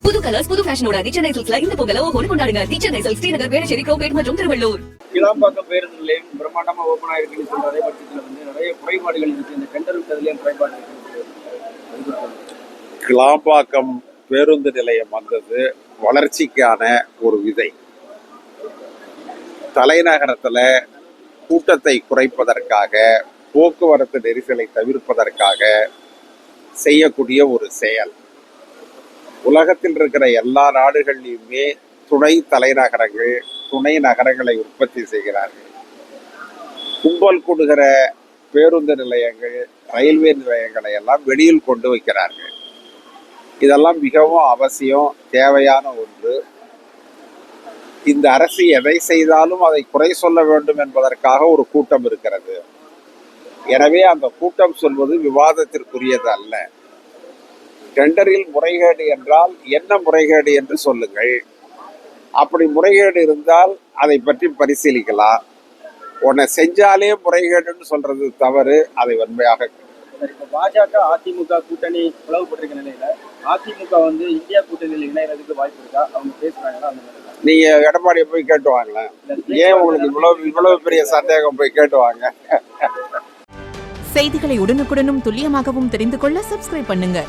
புது கலர்ஸ் புது ஃபேஷனோட தி சென்னை சில்க்ஸ்ல இந்த பொங்கலை ஓஹோன்னு கொண்டாடுங்க. தி சென்னை சில்க்ஸ் ஸ்ரீநகர், வேளச்சேரி, கோபேட் மற்றும் திருவள்ளூர். கிளாம்பாக்கம் பேருந்து நிலையம் பிரம்மாண்டமா ஓபன் ஆயிருக்குன்னு சொல்ற அதே பட்சத்துல நிறைய குறைபாடுகள் இருக்கு. இந்த டெண்டர் விட்டதுலயும் குறைபாடு இருக்கு. கிளாம்பாக்கம் பேருந்து நிலையம் வந்தது வளர்ச்சிக்கான ஒரு விதை. தலைநகரத்துல கூட்டத்தை குறைப்பதற்காக, போக்குவரத்து நெரிசலை தவிர்ப்பதற்காக செய்யக்கூடிய ஒரு செயல். உலகத்தில் இருக்கிற எல்லா நாடுகளிலுமே துணை தலைநகரங்கள், துணை நகரங்களை உற்பத்தி செய்கிறார்கள். கும்பல் கூடுகிற பேருந்து நிலையங்கள், ரயில்வே நிலையங்களை எல்லாம் வெளியில் கொண்டு வைக்கிறார்கள். இதெல்லாம் மிகவும் அவசியம், தேவையான ஒன்று. இந்த அரசு எதை செய்தாலும் அதை குறை சொல்ல வேண்டும் என்பதற்காக ஒரு கூட்டம் இருக்கிறது. எனவே அந்த கூட்டம் சொல்வது விவாதத்திற்குரியது அல்ல. டெண்டரில் முறைகேடு என்றால் என்ன முறைகேடு என்று சொல்லுங்கள். அப்படி முறைகேடு இருந்தால் அதை பற்றி பரிசீலிக்கலாம். உன்னை செஞ்சாலே முறைகேடுன்னு சொல்றது தவறு. அதை வன்மையாக பாஜக அதிமுக கூட்டணி பிளவுபட்டிருக்க நிலையில அதிமுக இந்தியா கூட்டணியில் இணையறதுக்கு வாய்ப்பு இருக்கா? அவங்க பேசுறாங்களா? அந்த மாதிரி நீங்க எடப்பாடியை போய் கேட்டு வாங்களேன். ஏன் உங்களுக்கு இவ்வளவு பெரிய சந்தேகம்? போய் கேட்டு வாங்க. செய்திகளை உடனுக்குடனும் துல்லியமாகவும் தெரிந்து கொள்ள சப்ஸ்கிரைப் பண்ணுங்க.